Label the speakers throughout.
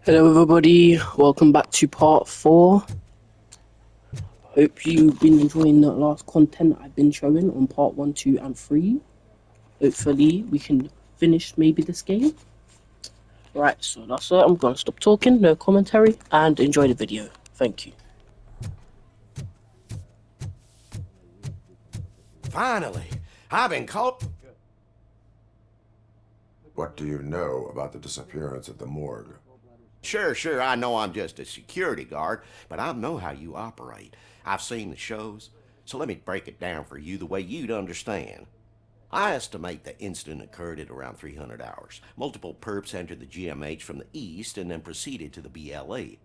Speaker 1: Hello everybody, welcome back to part 4. Hope you've been enjoying the last content I've been showing on part 1, 2 and 3. Hopefully we can finish maybe this game. Right, so that's it, I'm gonna stop talking, no commentary, and enjoy the video. Thank you.
Speaker 2: Finally, I've been caught.
Speaker 3: What do you know about the disappearance at the morgue?
Speaker 2: Sure, I know I'm just a security guard, but I know how you operate. I've seen the shows, so let me break it down for you the way you'd understand. I estimate the incident occurred at around 300 hours. Multiple perps entered the GMH from the east and then proceeded to the BLE.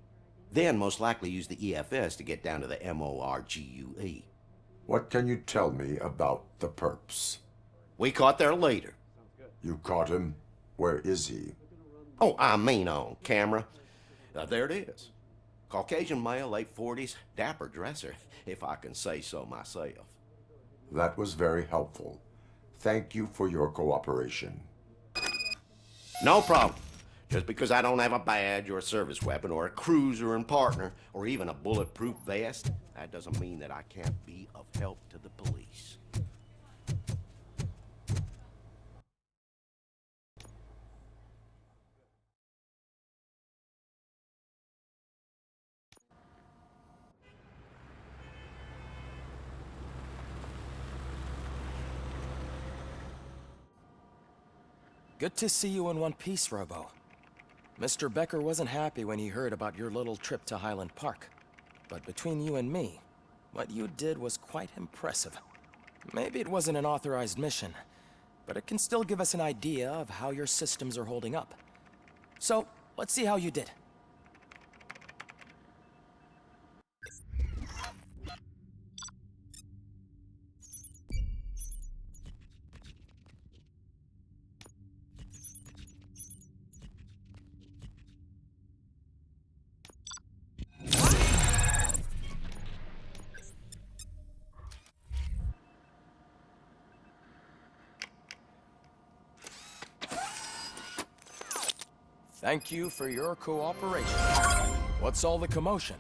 Speaker 2: Then most likely used the EFS to get down to the MORGUE.
Speaker 3: What can you tell me about the perps?
Speaker 2: We caught their leader.
Speaker 3: You caught him? Where is he?
Speaker 2: Oh, I mean on camera. There it is. Caucasian male, late 40s, dapper dresser, if I can say so myself.
Speaker 3: That was very helpful. Thank you for your cooperation.
Speaker 2: No problem. Just because I don't have a badge or a service weapon or a cruiser and partner or even a bulletproof vest, that doesn't mean that I can't be of help to the police.
Speaker 4: Good to see you in one piece, Robo. Mr. Becker wasn't happy when he heard about your little trip to Highland Park. But between you and me, what you did was quite impressive. Maybe it wasn't an authorized mission, but it can still give us an idea of how your systems are holding up. So, let's see how you did. Thank you for your cooperation. What's all the commotion?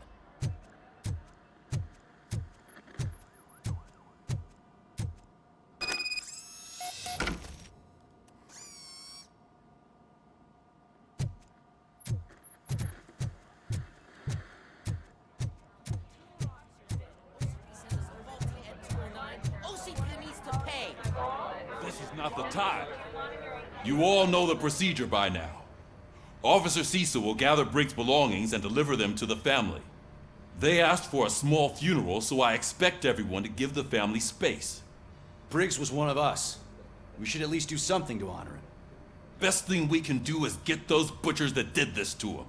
Speaker 5: This is not the time. You all know the procedure by now. Officer Cecil will gather Briggs' belongings and deliver them to the family. They asked for a small funeral, so I expect everyone to give the family space.
Speaker 6: Briggs was one of us. We should at least do something to honor him.
Speaker 5: Best thing we can do is get those butchers that did this to him.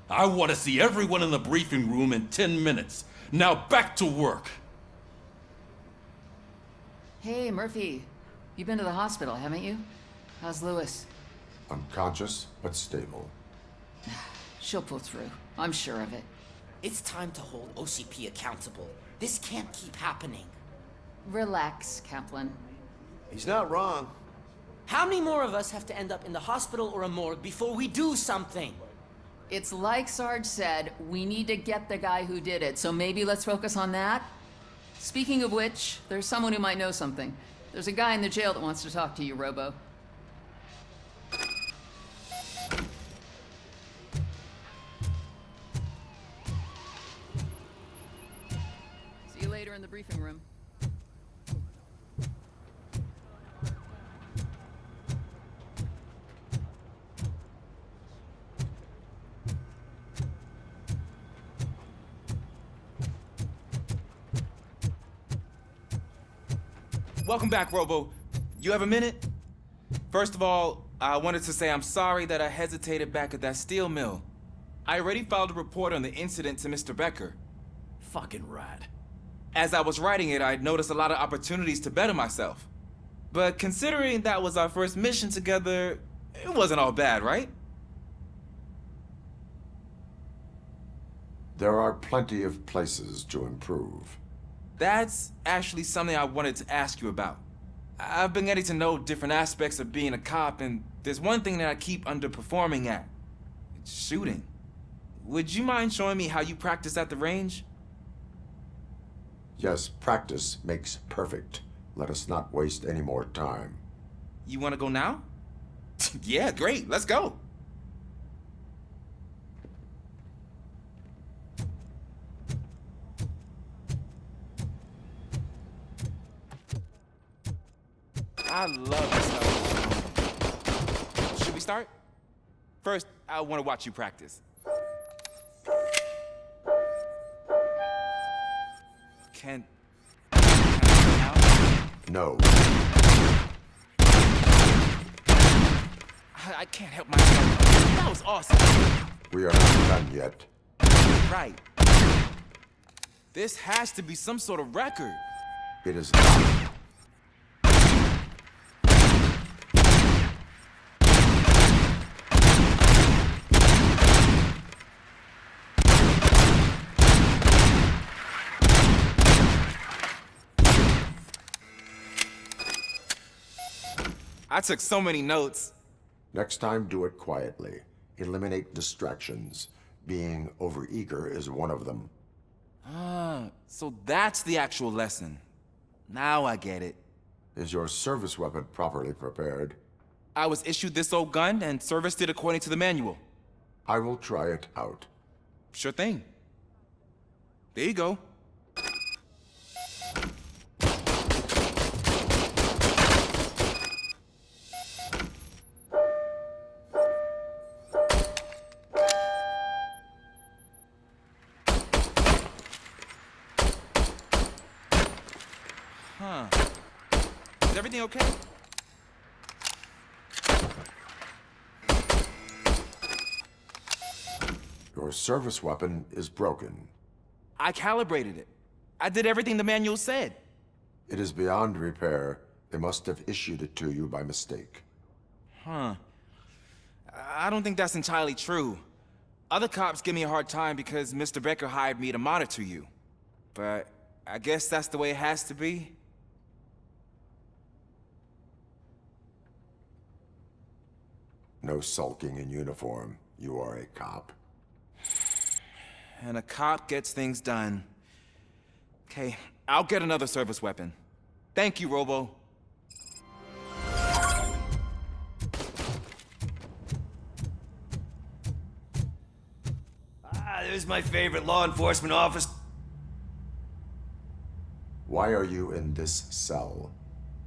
Speaker 5: I want to see everyone in the briefing room in 10 minutes. Now back to work.
Speaker 7: Hey, Murphy. You've been to the hospital, haven't you? How's Lewis?
Speaker 3: Unconscious, but stable.
Speaker 7: She'll pull through. I'm sure of it.
Speaker 8: It's time to hold OCP accountable. This can't keep happening.
Speaker 7: Relax, Kaplan.
Speaker 2: He's not wrong.
Speaker 8: How many more of us have to end up in the hospital or a morgue before we do something?
Speaker 7: It's like Sarge said, we need to get the guy who did it, so maybe let's focus on that? Speaking of which, there's someone who might know something. There's a guy in the jail that wants to talk to you, Robo. See you later in the briefing room.
Speaker 9: Welcome back, Robo. You have a minute? First of all, I wanted to say I'm sorry that I hesitated back at that steel mill. I already filed a report on the incident to Mr. Becker.
Speaker 6: Fucking rad.
Speaker 9: As I was writing it, I'd noticed a lot of opportunities to better myself. But considering that was our first mission together, it wasn't all bad, right?
Speaker 3: There are plenty of places to improve.
Speaker 9: That's actually something I wanted to ask you about. I've been getting to know different aspects of being a cop, and there's one thing that I keep underperforming at. It's shooting. would you mind showing me how you practice at the range?
Speaker 3: Yes, practice makes perfect. Let us not waste any more time.
Speaker 9: You want to go now? Yeah, great. Let's go. I love this stuff. Should we start? First, I want to watch you practice. Can I
Speaker 3: No.
Speaker 9: I can't help myself. That was awesome.
Speaker 3: We are not done yet.
Speaker 9: Right. This has to be some sort of record.
Speaker 3: It is not.
Speaker 9: I took so many notes.
Speaker 3: Next time, do it quietly. Eliminate distractions. Being overeager is one of them.
Speaker 9: Ah, so that's the actual lesson. Now I get it.
Speaker 3: Is your service weapon properly prepared?
Speaker 9: I was issued this old gun and serviced it according to the manual.
Speaker 3: I will try it out.
Speaker 9: Sure thing. There you go. Huh. Is everything okay?
Speaker 3: Your service weapon is broken.
Speaker 9: I calibrated it. I did everything the manual said.
Speaker 3: It is beyond repair. They must have issued it to you by mistake.
Speaker 9: Huh. I don't think that's entirely true. Other cops give me a hard time because Mr. Becker hired me to monitor you. But I guess that's the way it has to be.
Speaker 3: No sulking in uniform. You are a cop.
Speaker 9: And a cop gets things done. Okay, I'll get another service weapon. Thank you, Robo.
Speaker 6: There's my favorite law enforcement officer.
Speaker 3: Why are you in this cell?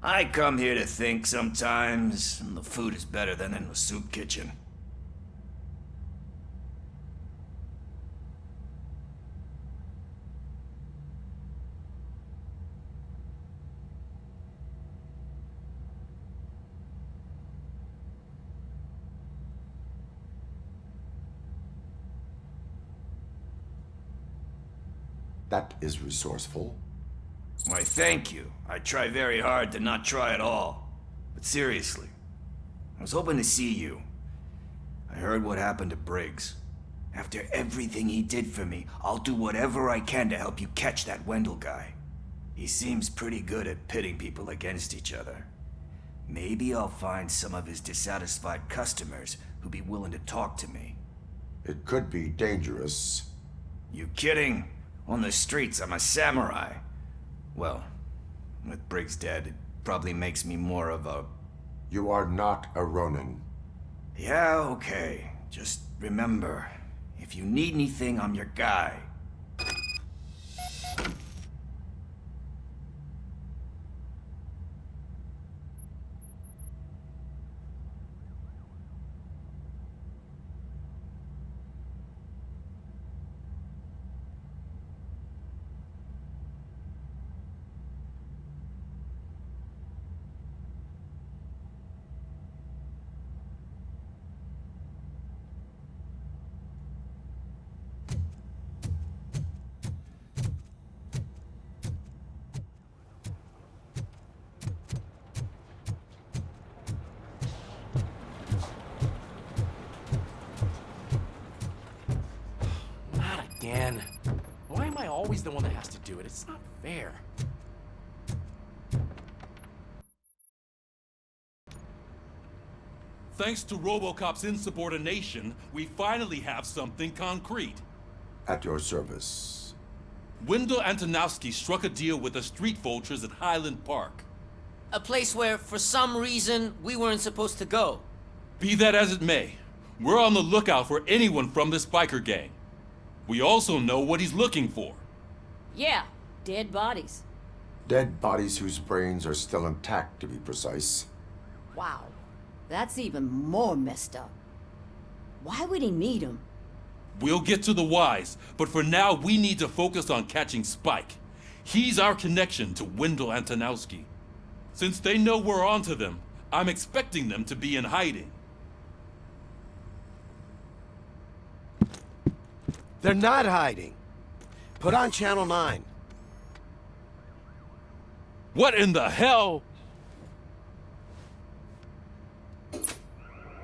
Speaker 6: I come here to think sometimes, and the food is better than in the soup kitchen.
Speaker 3: That is resourceful.
Speaker 6: Why, thank you. I try very hard to not try at all. But seriously, I was hoping to see you. I heard what happened to Briggs. After everything he did for me, I'll do whatever I can to help you catch that Wendell guy. He seems pretty good at pitting people against each other. Maybe I'll find some of his dissatisfied customers who'd be willing to talk to me.
Speaker 3: It could be dangerous.
Speaker 6: You kidding? On the streets, I'm a samurai. Well, with Briggs dead, it probably makes me more of a...
Speaker 3: You are not a Ronin.
Speaker 6: Yeah, okay. Just remember, if you need anything, I'm your guy.
Speaker 10: Again. Why am I always the one that has to do it? It's not fair.
Speaker 5: Thanks to Robocop's insubordination, we finally have something concrete.
Speaker 3: At your service.
Speaker 5: Wendell Antonowski struck a deal with the street vultures at Highland Park.
Speaker 8: A place where, for some reason, we weren't supposed to go.
Speaker 5: Be that as it may, we're on the lookout for anyone from this biker gang. We also know what he's looking for.
Speaker 11: Yeah, dead bodies.
Speaker 3: Dead bodies whose brains are still intact, to be precise.
Speaker 11: Wow, that's even more messed up. Why would he need them?
Speaker 5: We'll get to the whys, but for now we need to focus on catching Spike. He's our connection to Wendell Antonowski. Since they know we're onto them, I'm expecting them to be in hiding.
Speaker 2: They're not hiding. Put on Channel 9.
Speaker 5: What in the hell?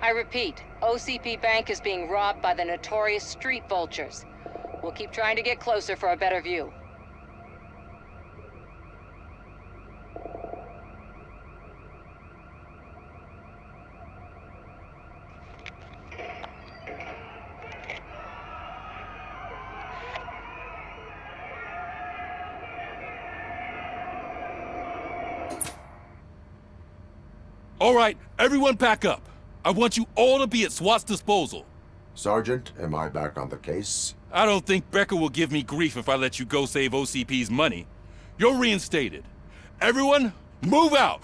Speaker 12: I repeat, OCP Bank is being robbed by the notorious street vultures. We'll keep trying to get closer for a better view.
Speaker 5: All right, everyone back up. I want you all to be at SWAT's disposal.
Speaker 3: Sergeant, am I back on the case?
Speaker 5: I don't think Becker will give me grief if I let you go save OCP's money. You're reinstated. Everyone, move out!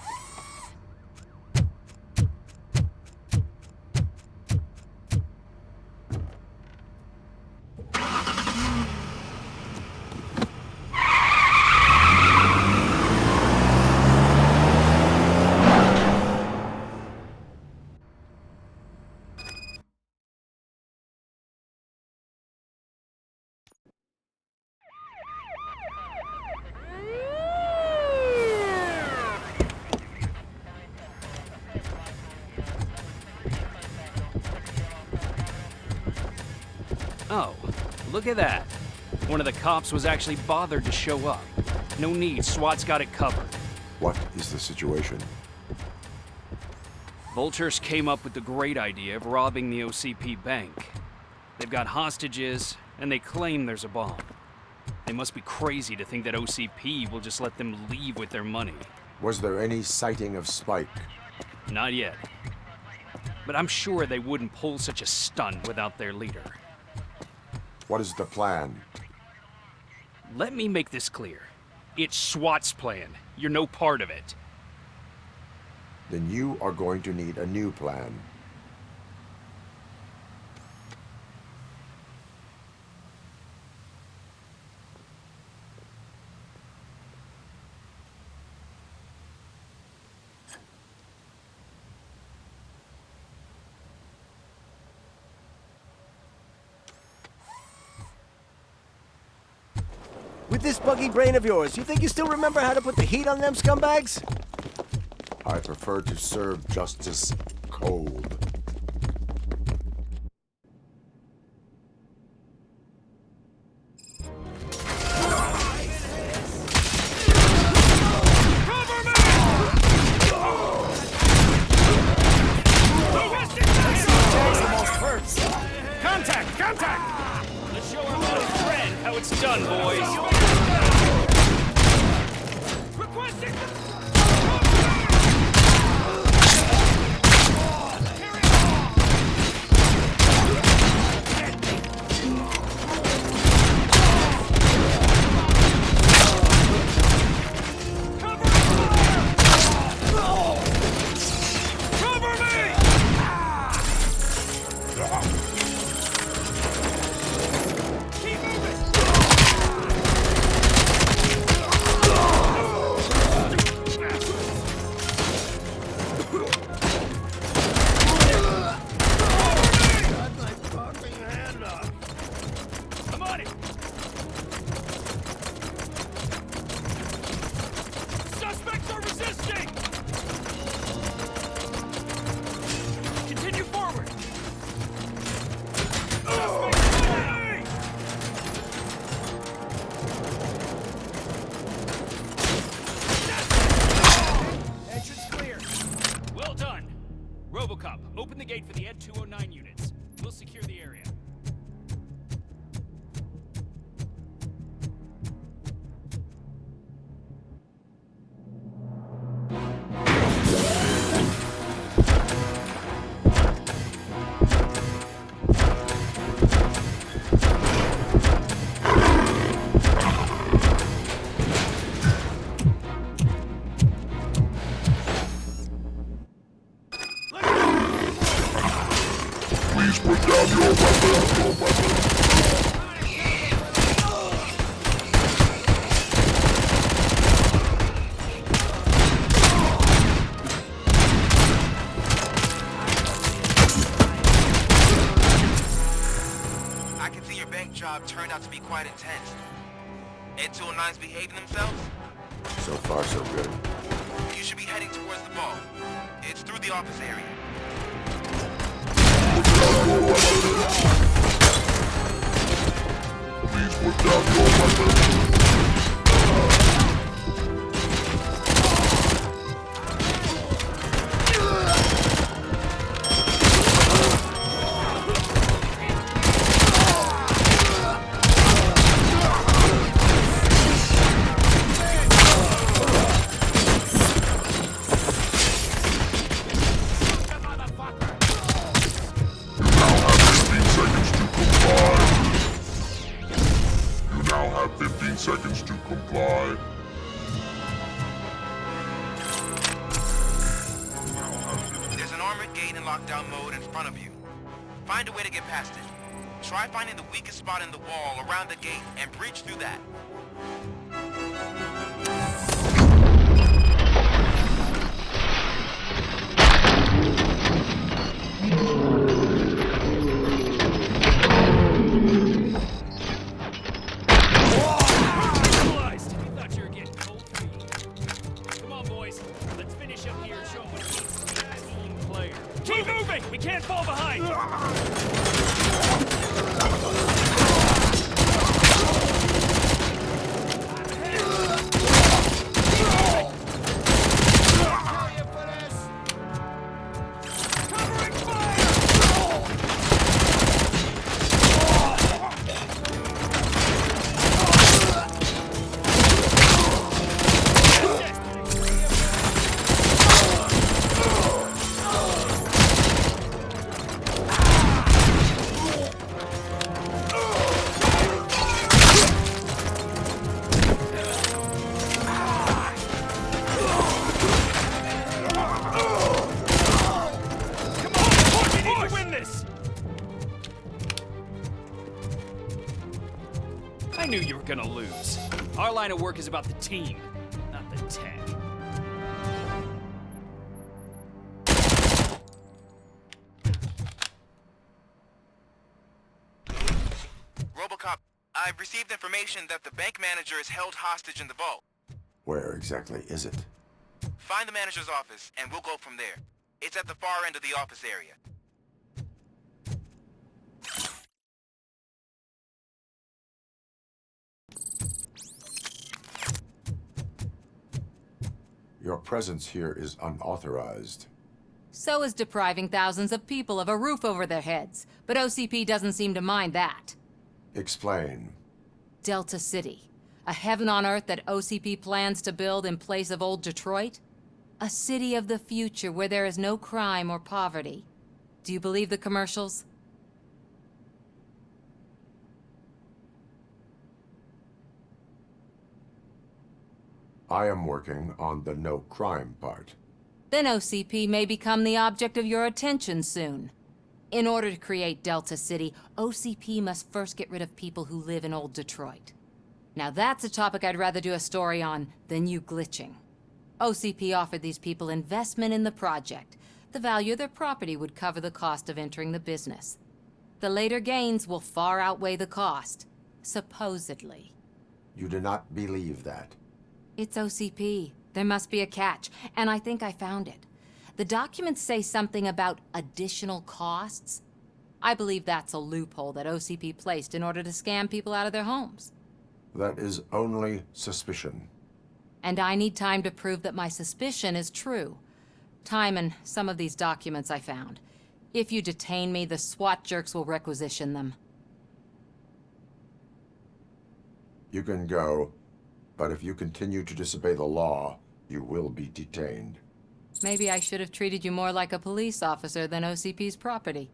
Speaker 13: Oh, look at that. One of the cops was actually bothered to show up. No need, SWAT's got it covered.
Speaker 3: What is the situation?
Speaker 13: Vultures came up with the great idea of robbing the OCP bank. They've got hostages, and they claim there's a bomb. They must be crazy to think that OCP will just let them leave with their money.
Speaker 3: Was there any sighting of Spike?
Speaker 13: Not yet. But I'm sure they wouldn't pull such a stunt without their leader.
Speaker 3: What is the plan?
Speaker 13: Let me make this clear. It's SWAT's plan. You're no part of it.
Speaker 3: Then you are going to need a new plan.
Speaker 2: With this buggy brain of yours, you think you still remember how to put the heat on them scumbags?
Speaker 3: I prefer to serve justice cold.
Speaker 13: Contact! Let's show our little friend how it's done, boys.
Speaker 9: I can see your bank job turned out to be quite intense. Ed 209's behaving themselves?
Speaker 3: So far, so good.
Speaker 9: You should be heading towards the ball. It's through the office area.
Speaker 14: Seconds to comply.
Speaker 9: There's an armored gate in lockdown mode in front of you. Find a way to get past it. Try finding the weakest spot in the wall around the gate and breach through that.
Speaker 13: Keep moving! We can't fall behind! I knew you were gonna lose. Our line of work is about the team, not the tech.
Speaker 9: Robocop, I've received information that the bank manager is held hostage in the vault.
Speaker 3: Where exactly is it?
Speaker 9: Find the manager's office, and we'll go from there. It's at the far end of the office area.
Speaker 3: Your presence here is unauthorized.
Speaker 12: So is depriving thousands of people of a roof over their heads. But OCP doesn't seem to mind that.
Speaker 3: Explain.
Speaker 12: Delta City. A heaven on earth that OCP plans to build in place of old Detroit? A city of the future where there is no crime or poverty. Do you believe the commercials?
Speaker 3: I am working on the no crime part.
Speaker 12: Then OCP may become the object of your attention soon. In order to create Delta City, OCP must first get rid of people who live in old Detroit. Now that's a topic I'd rather do a story on than you glitching. OCP offered these people investment in the project. The value of their property would cover the cost of entering the business. The later gains will far outweigh the cost, supposedly.
Speaker 3: You do not believe that.
Speaker 12: It's OCP. There must be a catch, and I think I found it. The documents say something about additional costs. I believe that's a loophole that OCP placed in order to scam people out of their homes.
Speaker 3: That is only suspicion.
Speaker 12: And I need time to prove that my suspicion is true. Time and some of these documents I found. If you detain me, the SWAT jerks will requisition them.
Speaker 3: You can go, but if you continue to disobey the law, you will be detained.
Speaker 12: Maybe I should have treated you more like a police officer than OCP's property.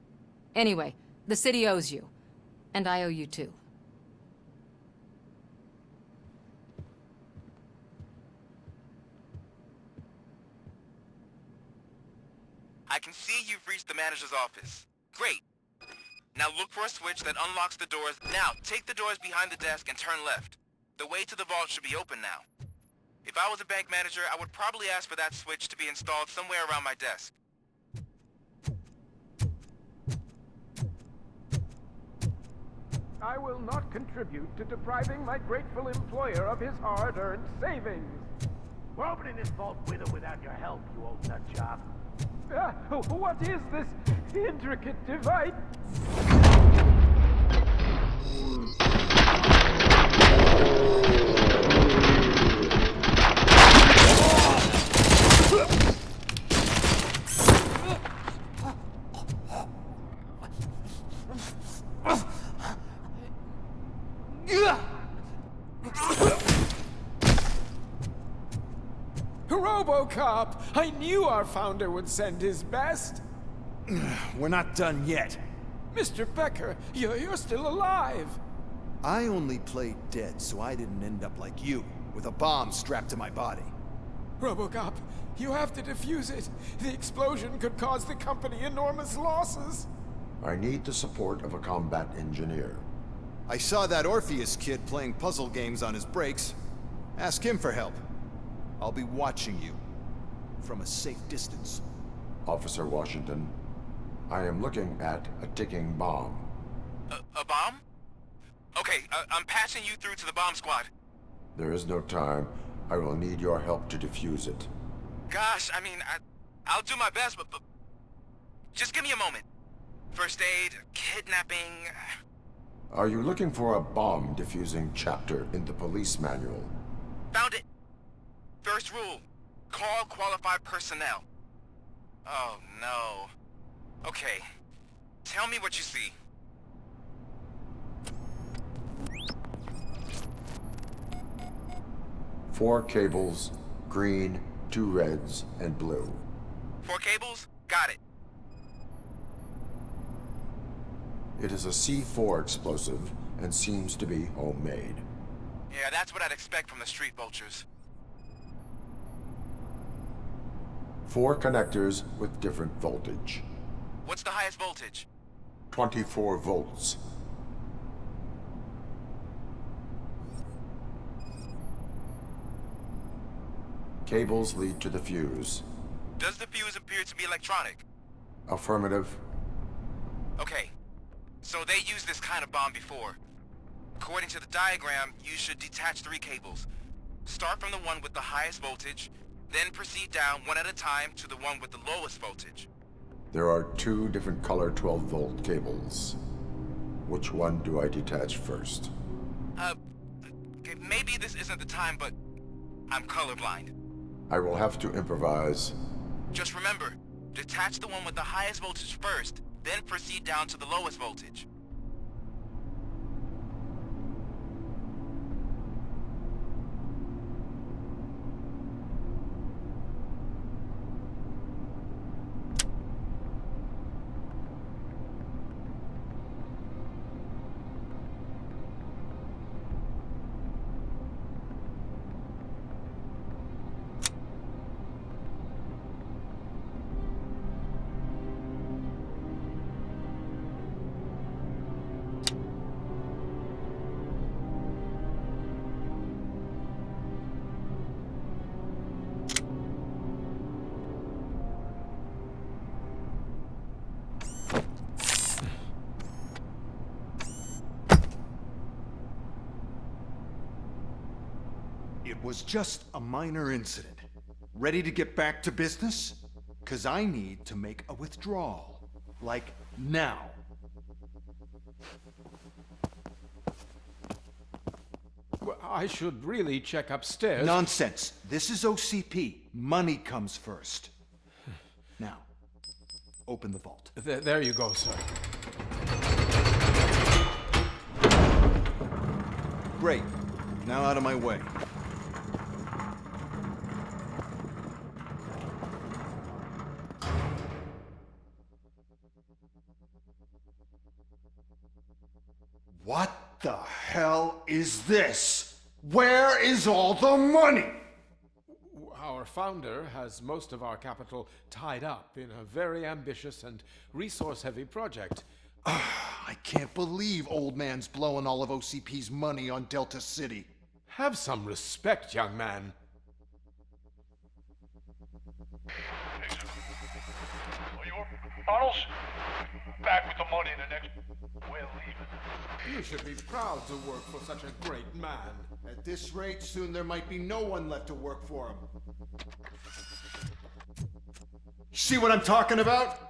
Speaker 12: Anyway, the city owes you. And I owe you too.
Speaker 9: I can see you've reached the manager's office. Great. Now look for a switch that unlocks the doors. Now, take the doors behind the desk and turn left. The way to the vault should be open now. If I was a bank manager, I would probably ask for that switch to be installed somewhere around my desk.
Speaker 14: I will not contribute to depriving my grateful employer of his hard-earned savings.
Speaker 10: We're opening this vault with or without your help, you old nutjob.
Speaker 14: What is this intricate device? Robocop! I knew our founder would send his best!
Speaker 15: We're not done yet.
Speaker 14: Mr. Becker, you're still alive!
Speaker 15: I only played dead so I didn't end up like you, with a bomb strapped to my body.
Speaker 14: Robocop, you have to defuse it. The explosion could cause the company enormous losses.
Speaker 3: I need the support of a combat engineer.
Speaker 15: I saw that Orpheus kid playing puzzle games on his breaks. Ask him for help. I'll be watching you. From a safe distance.
Speaker 3: Officer Washington, I am looking at a ticking bomb.
Speaker 9: A bomb? Okay, I'm passing you through to the bomb squad.
Speaker 3: There is no time. I will need your help to defuse it.
Speaker 9: Gosh, I mean, I'll do my best, but just give me a moment. First aid, kidnapping...
Speaker 3: Are you looking for a bomb defusing chapter in the police manual?
Speaker 9: Found it. First rule, call qualified personnel. Oh, no. Okay, tell me what you see.
Speaker 3: Four cables, green, 2 reds, and blue.
Speaker 9: 4 cables? Got it.
Speaker 3: It is a C4 explosive and seems to be homemade.
Speaker 9: Yeah, that's what I'd expect from the street vultures.
Speaker 3: 4 connectors with different voltage.
Speaker 9: What's the highest voltage?
Speaker 3: 24 volts. Cables lead to the fuse.
Speaker 9: Does the fuse appear to be electronic?
Speaker 3: Affirmative.
Speaker 9: Okay, so they used this kind of bomb before. According to the diagram, you should detach 3 cables. Start from the one with the highest voltage, then proceed down one at a time to the one with the lowest voltage.
Speaker 3: There are 2 different color 12-volt cables. Which one do I detach first?
Speaker 9: Okay, maybe this isn't the time, but I'm colorblind.
Speaker 3: I will have to improvise.
Speaker 9: Just remember, detach the one with the highest voltage first, then proceed down to the lowest voltage.
Speaker 16: It was just a minor incident. Ready to get back to business? 'Cause I need to make a withdrawal. Like, now.
Speaker 14: Well, I should really check upstairs.
Speaker 16: Nonsense. This is OCP. Money comes first. Now, open the vault.
Speaker 14: There you go, sir.
Speaker 16: Great. Now out of my way. What the hell is this? Where is all the money?
Speaker 14: Our founder has most of our capital tied up in a very ambitious and resource-heavy project.
Speaker 16: I can't believe old man's blowing all of OCP's money on Delta City.
Speaker 14: Have some respect, young man.
Speaker 17: Bottles? Back with the money in the next... We're leaving.
Speaker 14: You should be proud to work for such a great man.
Speaker 3: At this rate, soon there might be no one left to work for him. See what I'm talking about?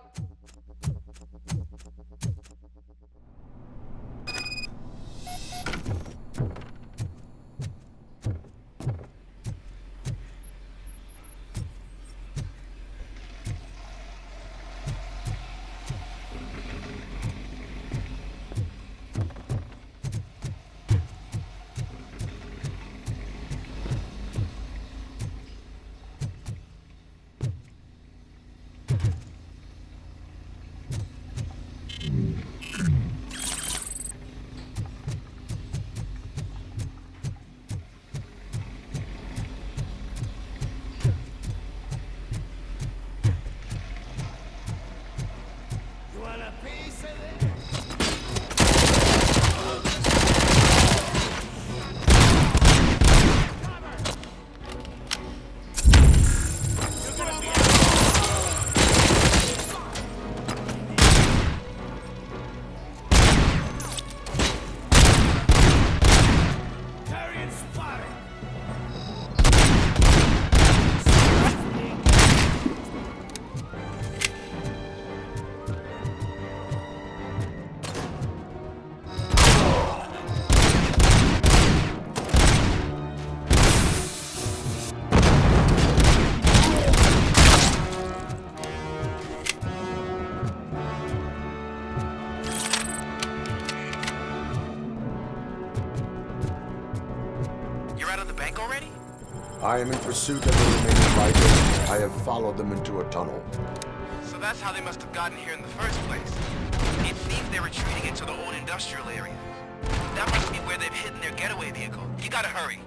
Speaker 3: I am in pursuit of the remaining fighters. I have followed them into a tunnel.
Speaker 9: So that's how they must have gotten here in the first place. It seems they're retreating into the old industrial area. That must be where they've hidden their getaway vehicle. You gotta hurry.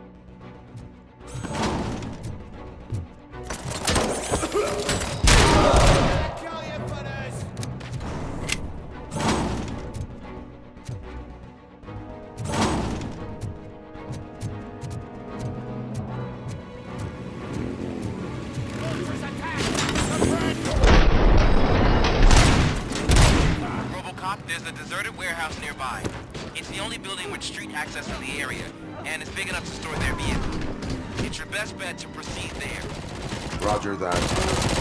Speaker 9: Robocop, there's a deserted warehouse nearby. It's the only building with street access to the area, and it's big enough to store their vehicle. It's your best bet to proceed there.
Speaker 3: Roger that.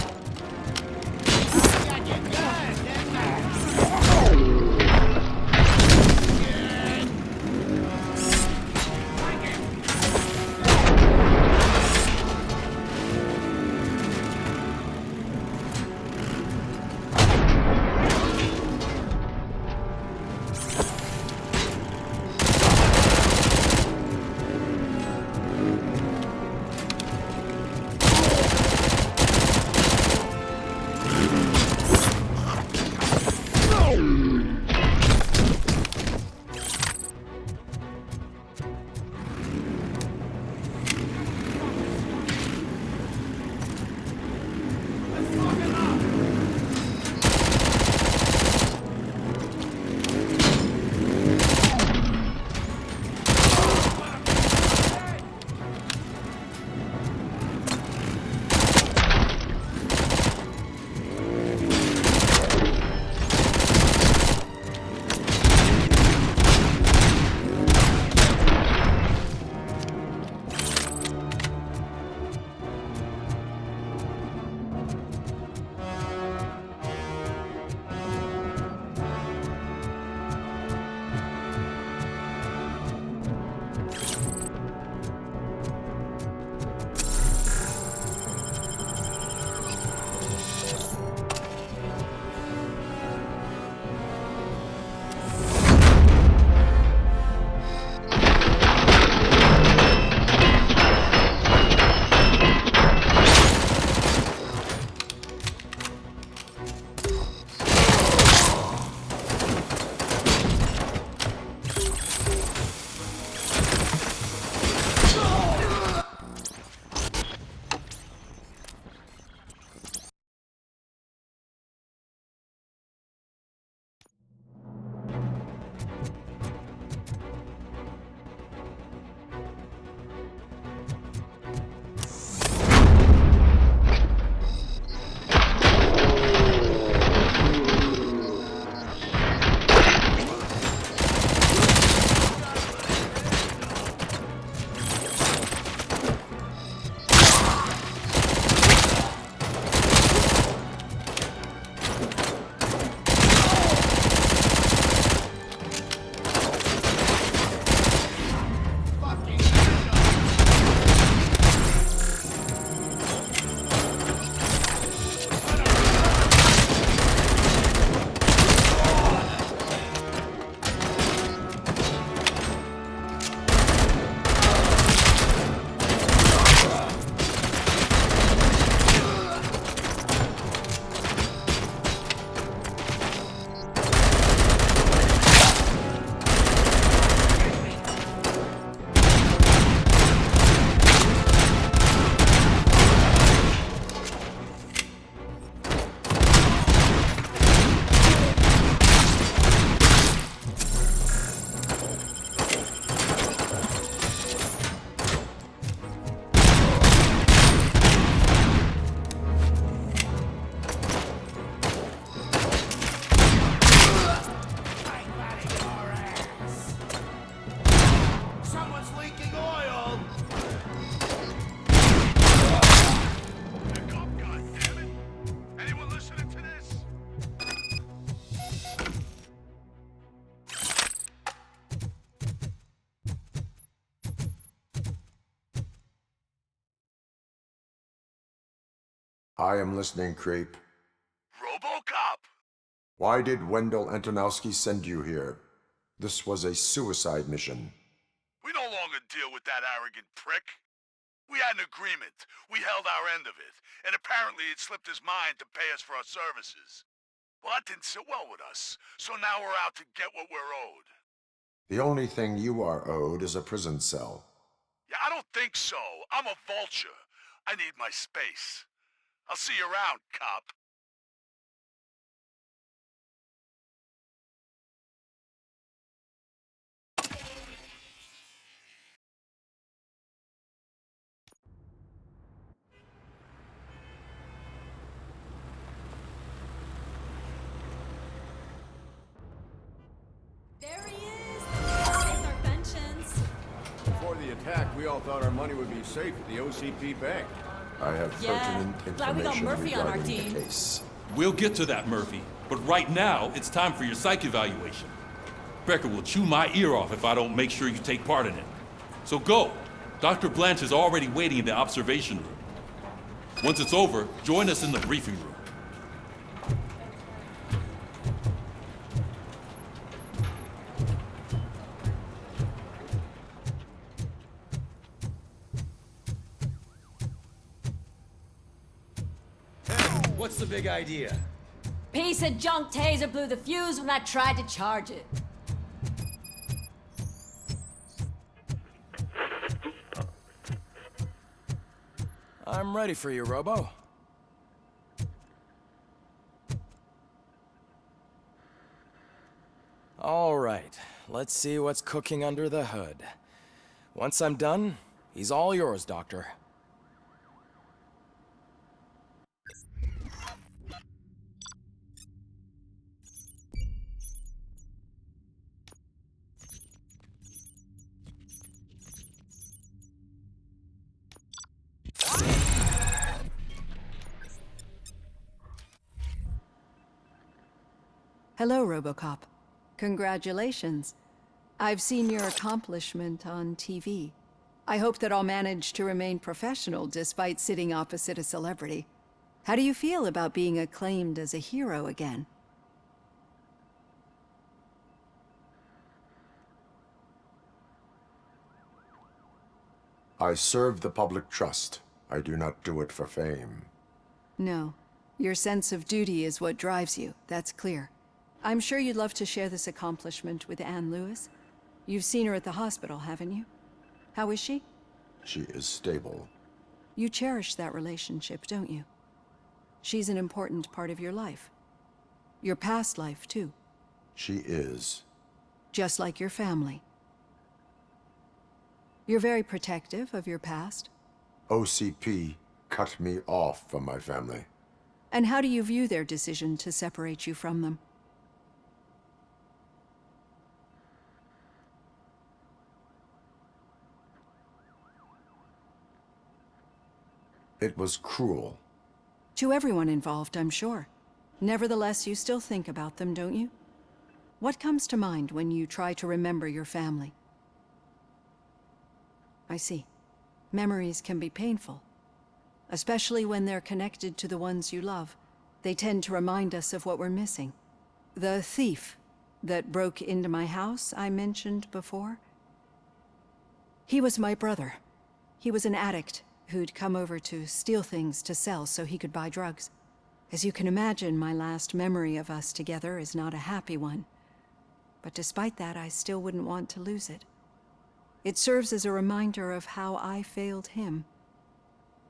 Speaker 3: I am listening, Creep.
Speaker 17: Robocop!
Speaker 3: Why did Wendell Antonowski send you here? This was a suicide mission.
Speaker 17: We no longer deal with that arrogant prick. We had an agreement. We held our end of it. And apparently it slipped his mind to pay us for our services. Well, that didn't sit well with us. So now we're out to get what we're owed.
Speaker 3: The only thing you are owed is a prison cell.
Speaker 17: Yeah, I don't think so. I'm a vulture. I need my space. I'll see you around, cop.
Speaker 18: There he is! With our pensions.
Speaker 19: Before the attack, we all thought our money would be safe at the OCP bank.
Speaker 3: I have pertinent
Speaker 18: glad we got
Speaker 3: information
Speaker 18: Murphy on our
Speaker 3: regarding
Speaker 18: team.
Speaker 3: the case.
Speaker 5: We'll get to that, Murphy. But right now, it's time for your psych evaluation. Becker will chew my ear off if I don't make sure you take part in it. So go. Dr. Blanche is already waiting in the observation room. Once it's over, join us in the briefing room.
Speaker 20: What's the big idea?
Speaker 11: Piece of junk taser blew the fuse when I tried to charge it.
Speaker 4: I'm ready for you, Robo. All right, let's see what's cooking under the hood. Once I'm done, he's all yours, Doctor.
Speaker 21: Hello, Robocop. Congratulations. I've seen your accomplishment on TV. I hope that I'll manage to remain professional despite sitting opposite a celebrity. How do you feel about being acclaimed as a hero again?
Speaker 3: I serve the public trust. I do not do it for fame.
Speaker 21: No. Your sense of duty is what drives you, that's clear. I'm sure you'd love to share this accomplishment with Anne Lewis. You've seen her at the hospital, haven't you? How is she?
Speaker 3: She is stable.
Speaker 21: You cherish that relationship, don't you? She's an important part of your life. Your past life, too.
Speaker 3: She is.
Speaker 21: just like your family. You're very protective of your past.
Speaker 3: OCP cut me off from my family.
Speaker 21: And how do you view their decision to separate you from them?
Speaker 3: It was cruel.
Speaker 21: To everyone involved, I'm sure. Nevertheless, you still think about them, don't you? What comes to mind when you try to remember your family? I see. Memories can be painful, especially when they're connected to the ones you love. They tend to remind us of what we're missing. The thief that broke into my house I mentioned before? He was my brother. He was an addict who'd come over to steal things to sell so he could buy drugs. As you can imagine, my last memory of us together is not a happy one. But despite that, I still wouldn't want to lose it. It serves as a reminder of how I failed him.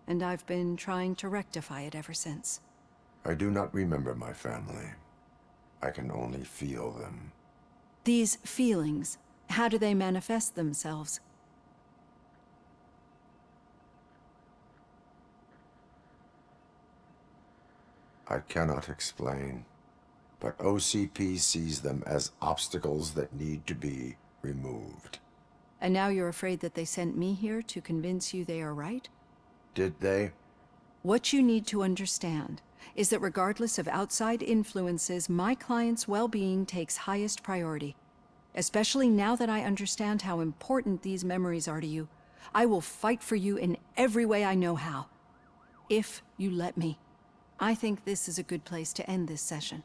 Speaker 21: And I've been trying to rectify it ever since.
Speaker 3: I do not remember my family. I can only feel them.
Speaker 21: These feelings, how do they manifest themselves?
Speaker 3: I cannot explain, but OCP sees them as obstacles that need to be removed.
Speaker 21: And now you're afraid that they sent me here to convince you they are right?
Speaker 3: Did they?
Speaker 21: What you need to understand is that regardless of outside influences, my client's well-being takes highest priority. Especially now that I understand how important these memories are to you. I will fight for you in every way I know how. If you let me. I think this is a good place to end this session.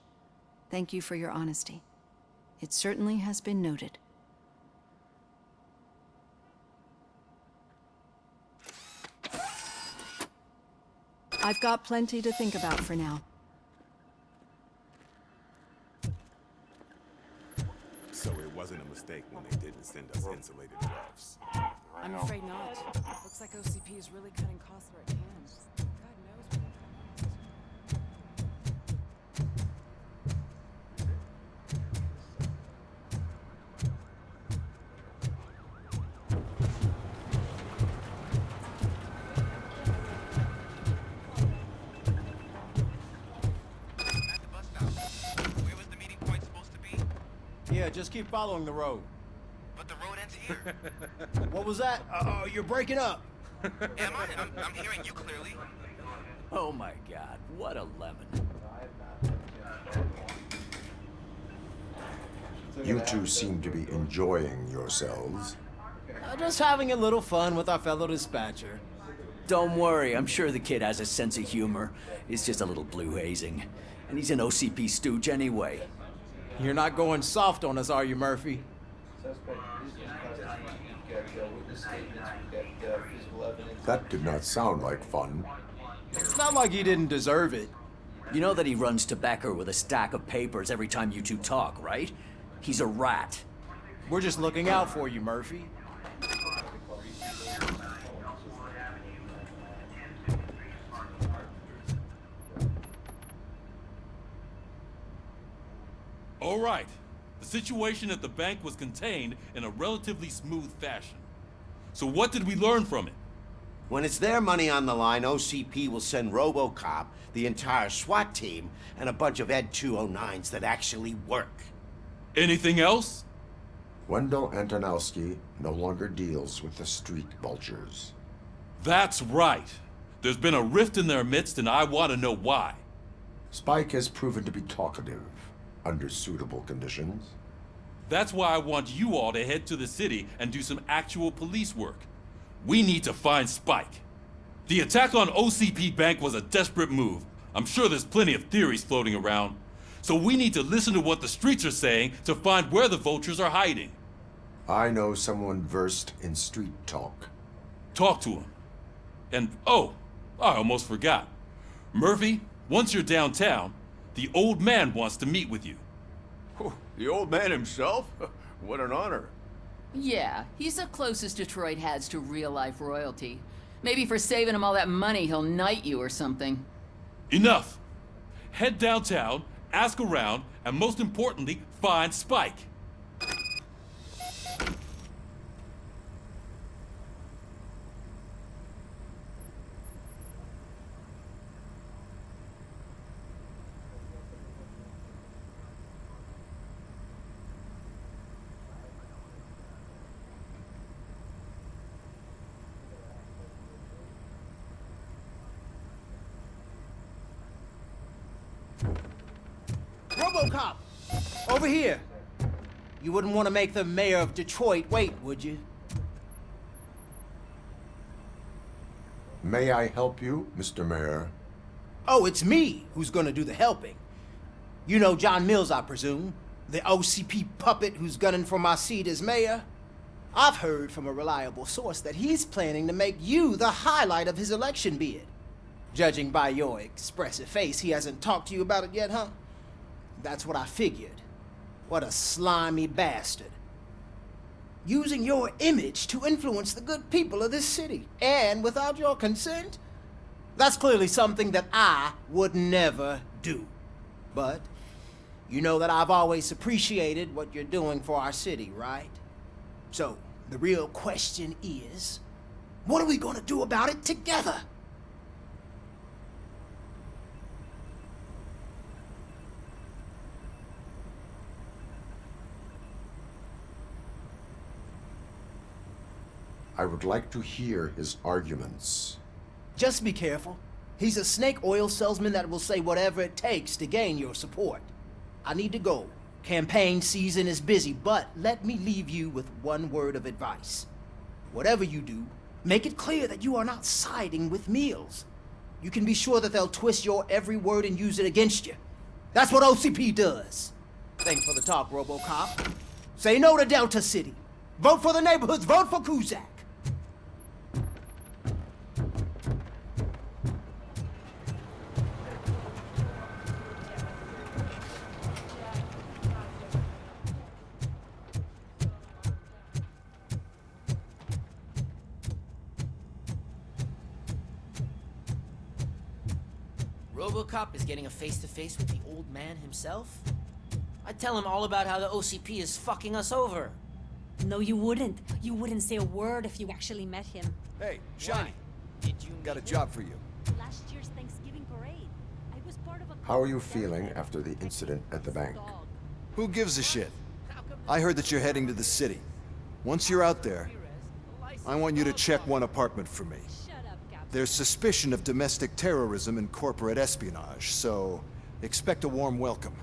Speaker 21: Thank you for your honesty. It certainly has been noted. I've got plenty to think about for now.
Speaker 1: So it wasn't a mistake when they didn't send us insulated gloves.
Speaker 8: I'm afraid not. Looks like OCP is really cutting costs where it can. God knows what
Speaker 20: Yeah, just keep following the road.
Speaker 22: But the road ends here.
Speaker 20: What was that? Oh, you're breaking up.
Speaker 22: Am I? I'm hearing you clearly.
Speaker 20: Oh my god, what a lemon.
Speaker 3: You two seem to be enjoying yourselves.
Speaker 20: Just having a little fun with our fellow dispatcher.
Speaker 6: Don't worry, I'm sure the kid has a sense of humor. It's just a little blue hazing. And he's an OCP stooge anyway.
Speaker 20: You're not going soft on us, are you, Murphy?
Speaker 3: That did not sound like fun.
Speaker 20: It's not like he didn't deserve it.
Speaker 6: You know that he runs to Becker with a stack of papers every time you two talk, right? He's a rat.
Speaker 20: We're just looking out for you, Murphy.
Speaker 5: All right. The situation at the bank was contained in a relatively smooth fashion. So what did we learn from it?
Speaker 2: When it's their money on the line, OCP will send Robocop, the entire SWAT team, and a bunch of Ed 209s that actually work.
Speaker 5: Anything else?
Speaker 3: Wendell Antonowski no longer deals with the street vultures.
Speaker 5: That's right. There's been a rift in their midst, and I want to know why.
Speaker 3: Spike has proven to be talkative under suitable conditions.
Speaker 5: That's why I want you all to head to the city and do some actual police work. We need to find Spike. The attack on OCP Bank was a desperate move. I'm sure there's plenty of theories floating around. So we need to listen to what the streets are saying to find where the vultures are hiding.
Speaker 3: I know someone versed in street talk.
Speaker 5: Talk to him. And, oh, I almost forgot. Murphy, once you're downtown, the old man wants to meet with you.
Speaker 19: The old man himself? What an honor.
Speaker 7: Yeah, he's the closest Detroit has to real-life royalty. Maybe for saving him all that money, he'll knight you or something.
Speaker 5: Enough! Head downtown, ask around, and most importantly, find Spike.
Speaker 20: Robocop! Over here! You wouldn't want to make the mayor of Detroit wait, would you?
Speaker 3: May I help you, Mr. Mayor?
Speaker 20: Oh, it's me who's gonna do the helping. You know John Mills, I presume? The OCP puppet who's gunning for my seat as mayor? I've heard from a reliable source that he's planning to make you the highlight of his election bid. Judging by your expressive face, he hasn't talked to you about it yet, huh? That's what I figured. What a slimy bastard. Using your image to influence the good people of this city, and without your consent? That's clearly something that I would never do. But you know that I've always appreciated what you're doing for our city, right? So, the real question is, what are we gonna do about it together?
Speaker 3: I would like to hear his arguments.
Speaker 20: Just be careful. He's a snake oil salesman that will say whatever it takes to gain your support. I need to go. Campaign season is busy, but let me leave you with one word of advice. Whatever you do, make it clear that you are not siding with Mills. You can be sure that they'll twist your every word and use it against you. That's what OCP does. Thanks for the talk, Robocop. Say no to Delta City. Vote for the neighborhoods. Vote for Kuzak.
Speaker 12: Robocop is getting a face-to-face with the old man himself? I'd tell him all about how the OCP is fucking us over.
Speaker 18: No, you wouldn't. You wouldn't say a word if you actually met him.
Speaker 15: Hey, Shiny.
Speaker 12: Did you
Speaker 15: Got a job for you.
Speaker 18: Last year's Thanksgiving parade, I was part of a...
Speaker 3: How are you feeling after the incident at the bank?
Speaker 15: Who gives a shit? I heard that you're heading to the city. Once you're out there, I want you to check one apartment for me. There's suspicion of domestic terrorism and corporate espionage, so expect a warm welcome.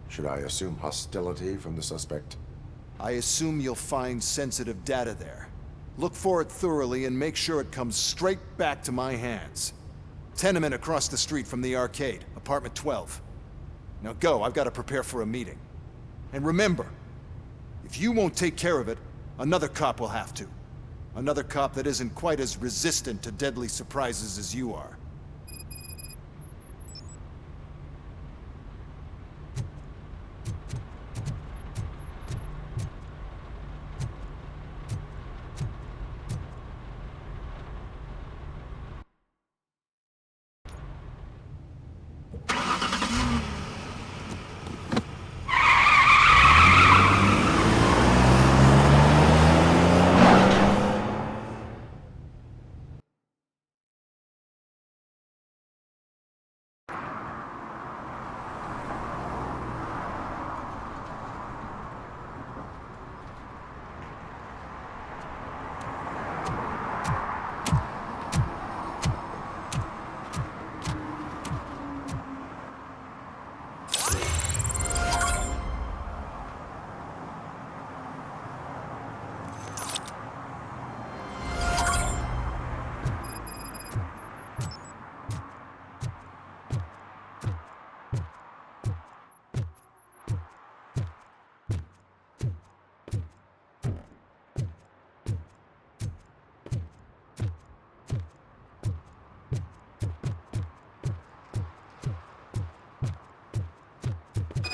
Speaker 3: Should I assume hostility from the suspect?
Speaker 15: I assume you'll find sensitive data there. Look for it thoroughly and make sure it comes straight back to my hands. Tenement across the street from the arcade, apartment 12. Now go, I've got to prepare for a meeting. And remember, if you won't take care of it, another cop will have to. Another cop that isn't quite as resistant to deadly surprises as you are.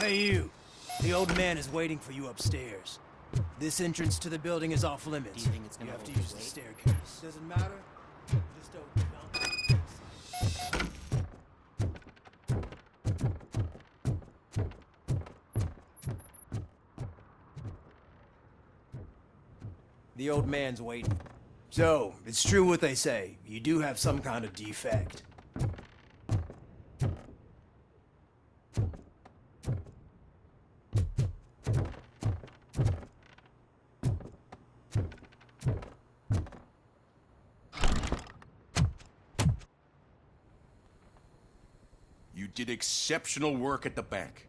Speaker 20: Hey you! The old man is waiting for you upstairs. This entrance to the building is off limits.
Speaker 12: Do you think it's gonna
Speaker 20: have to
Speaker 12: hold
Speaker 20: use
Speaker 12: his
Speaker 20: the
Speaker 12: weight?
Speaker 20: staircase. Doesn't matter. Just don't jump. The old man's waiting. So, it's true what they say. You do have some kind of defect.
Speaker 10: You did exceptional work at the bank.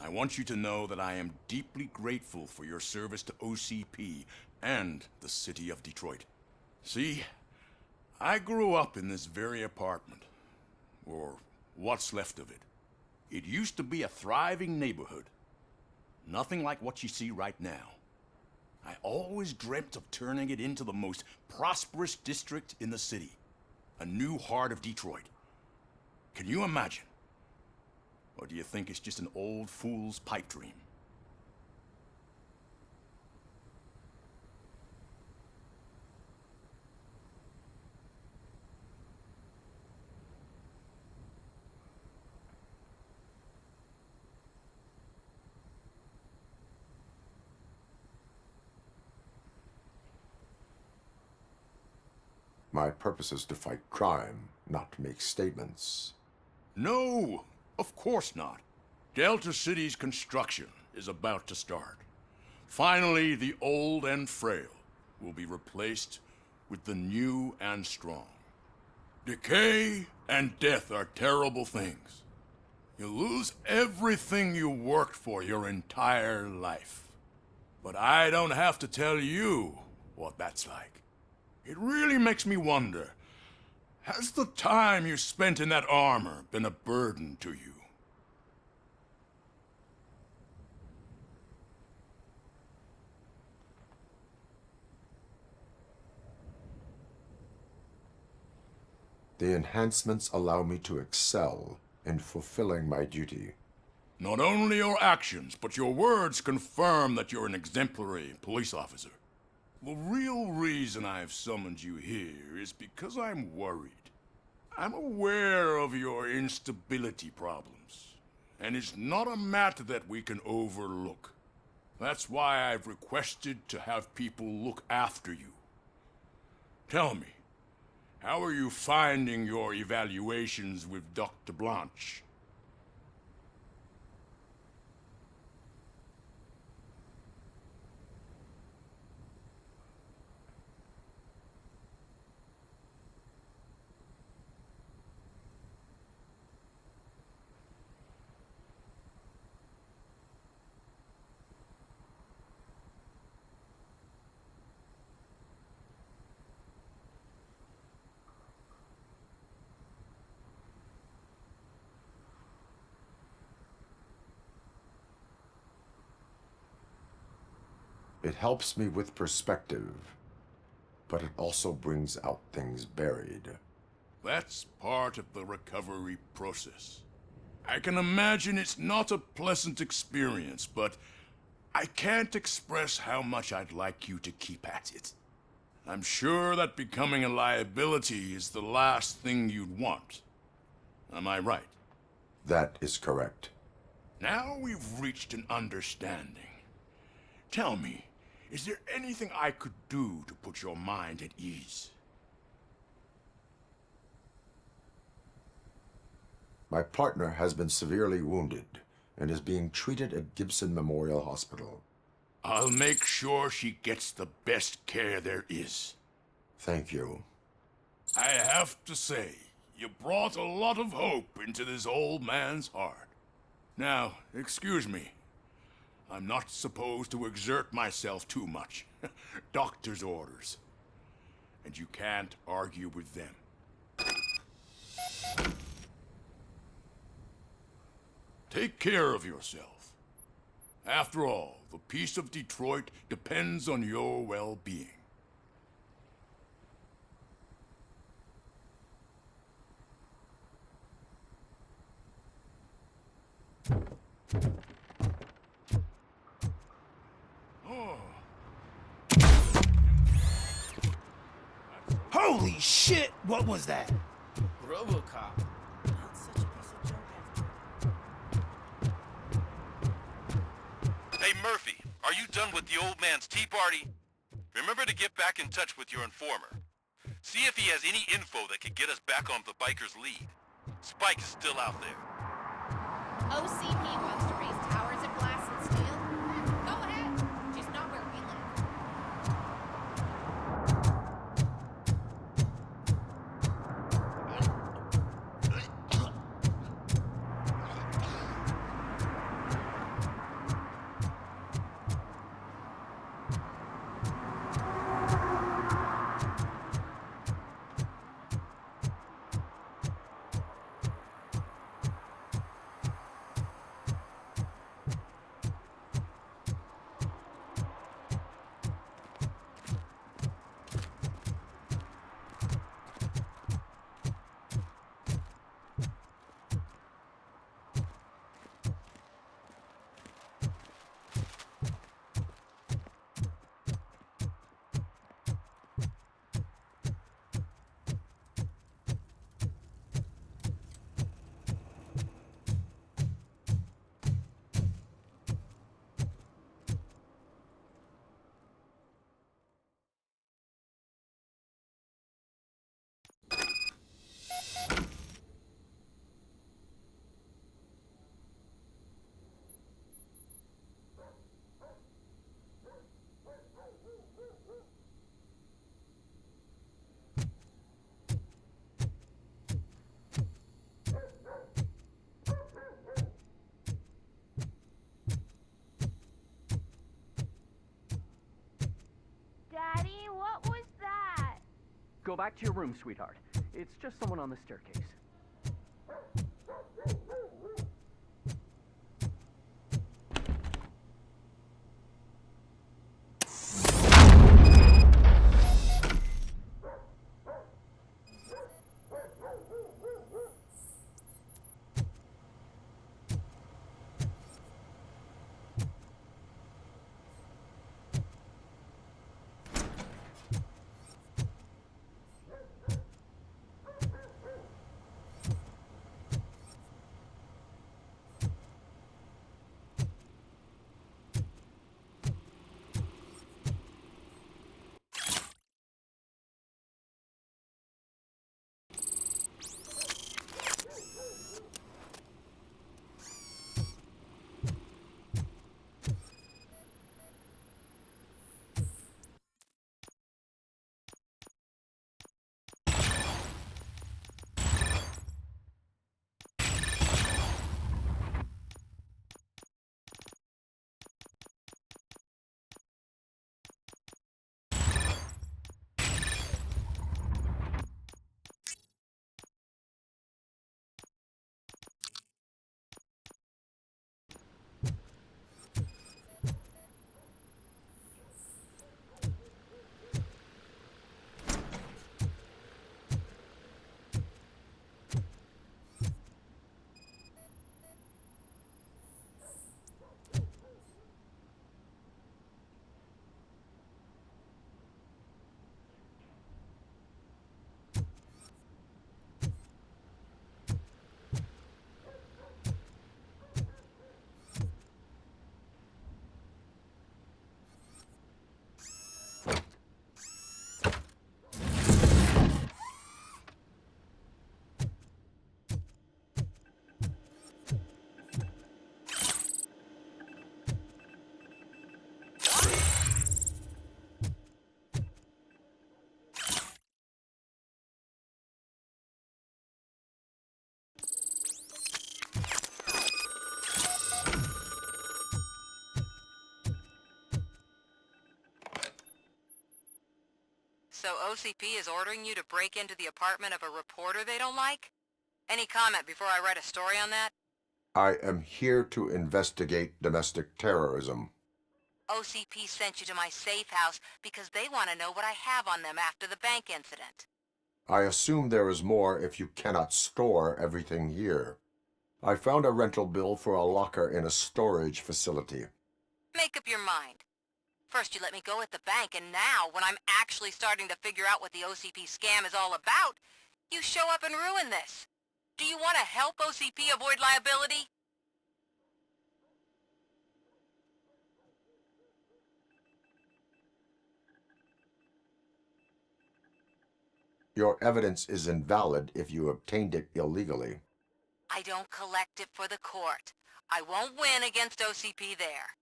Speaker 10: I want you to know that I am deeply grateful for your service to OCP and the city of Detroit. See, I grew up in this very apartment, or what's left of it. It used to be a thriving neighborhood. Nothing like what you see right now. I always dreamt of turning it into the most prosperous district in the city. A new heart of Detroit. Can you imagine? Or do you think it's just an old fool's pipe dream?
Speaker 3: My purpose is to fight crime, not to make statements.
Speaker 10: No, of course not. Delta City's construction is about to start. Finally, the old and frail will be replaced with the new and strong. Decay and death are terrible things. You lose everything you worked for your entire life. But I don't have to tell you what that's like. It really makes me wonder, has the time you spent in that armor been a burden to you?
Speaker 3: The enhancements allow me to excel in fulfilling my duty.
Speaker 10: Not only your actions, but your words confirm that you're an exemplary police officer. The real reason I've summoned you here is because I'm worried. I'm aware of your instability problems, and it's not a matter that we can overlook. That's why I've requested to have people look after you. Tell me, how are you finding your evaluations with Dr. Blanche?
Speaker 3: It helps me with perspective, but it also brings out things buried.
Speaker 10: That's part of the recovery process. I can imagine it's not a pleasant experience, but I can't express how much I'd like you to keep at it. I'm sure that becoming a liability is the last thing you'd want. Am I right?
Speaker 3: That is correct.
Speaker 10: Now we've reached an understanding. Tell me, is there anything I could do to put your mind at ease?
Speaker 3: My partner has been severely wounded and is being treated at Gibson Memorial Hospital.
Speaker 10: I'll make sure she gets the best care there is.
Speaker 3: Thank you.
Speaker 10: I have to say, you brought a lot of hope into this old man's heart. Now, excuse me. I'm not supposed to exert myself too much. Doctor's orders. And you can't argue with them. Take care of yourself. After all, the peace of Detroit depends on your well-being.
Speaker 20: Holy shit! What was that?
Speaker 12: Robocop. Not such a piece of junk after.
Speaker 22: Hey, Murphy, are you done with the old man's tea party? Remember to get back in touch with your informer. See if he has any info that could get us back on the biker's lead. Spike is still out there.
Speaker 13: OCP wants to raise towers of glass and steel? Go ahead. Just not where we live.
Speaker 16: Daddy, what was that?
Speaker 23: Go back to your room, sweetheart. It's just someone on the staircase.
Speaker 24: So OCP is ordering you to break into the apartment of a reporter they don't like? Any comment before I write a story on that?
Speaker 3: I am here to investigate domestic terrorism.
Speaker 24: OCP sent you to my safe house because they want to know what I have on them after the bank incident.
Speaker 3: I assume there is more if you cannot store everything here. I found a rental bill for a locker in a storage facility.
Speaker 24: Make up your mind. First you let me go at the bank, and now, when I'm actually starting to figure out what the OCP scam is all about, you show up and ruin this. Do you want to help OCP avoid liability?
Speaker 3: Your evidence is invalid if you obtained it illegally.
Speaker 24: I don't collect it for the court. I won't win against OCP there.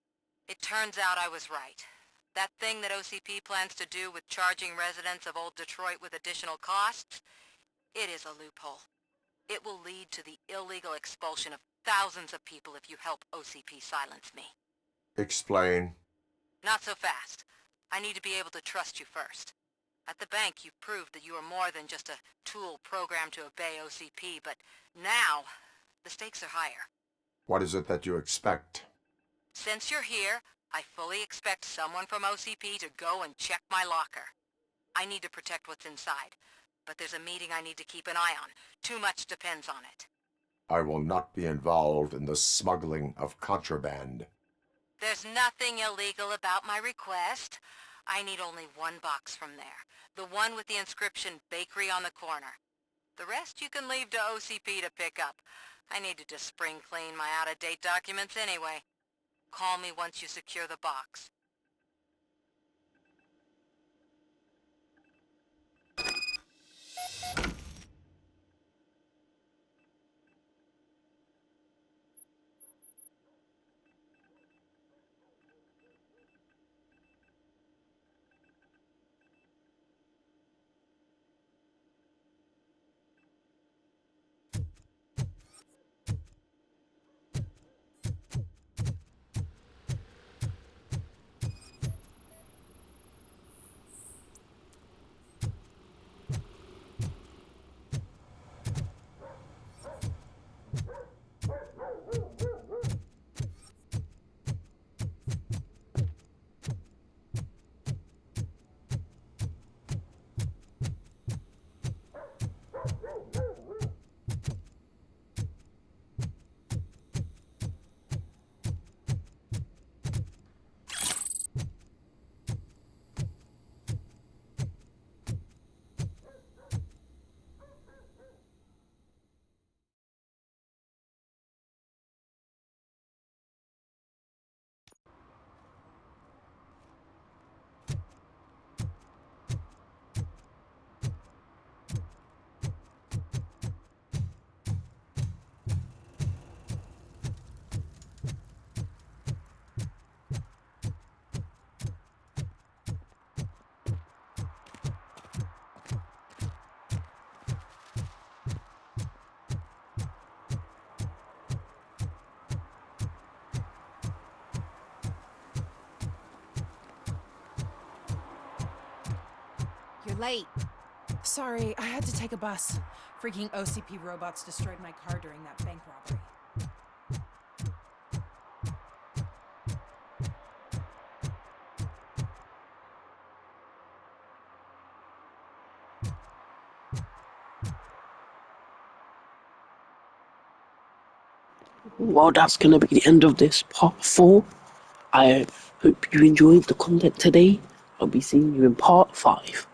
Speaker 24: It turns out I was right. That thing that OCP plans to do with charging residents of Old Detroit with additional costs, it is a loophole. It will lead to the illegal expulsion of thousands of people if you help OCP silence me.
Speaker 3: Explain.
Speaker 24: Not so fast. I need to be able to trust you first. At the bank, you've proved that you are more than just a tool programmed to obey OCP, but now, the stakes are higher.
Speaker 3: What is it that you expect?
Speaker 24: Since you're here, I fully expect someone from OCP to go and check my locker. I need to protect what's inside, but there's a meeting I need to keep an eye on. Too much depends on it.
Speaker 3: I will not be involved in the smuggling of contraband.
Speaker 24: There's nothing illegal about my request. I need only one box from there. The one with the inscription Bakery on the corner. The rest you can leave to OCP to pick up. I need to just spring clean my out-of-date documents anyway. Call me once you secure the box.
Speaker 8: You're late. Sorry, I had to take a bus. Freaking OCP robots destroyed my car during that bank robbery.
Speaker 9: Well, that's gonna be the end of this part 4. I hope you enjoyed the content today. I'll be seeing you in part 5.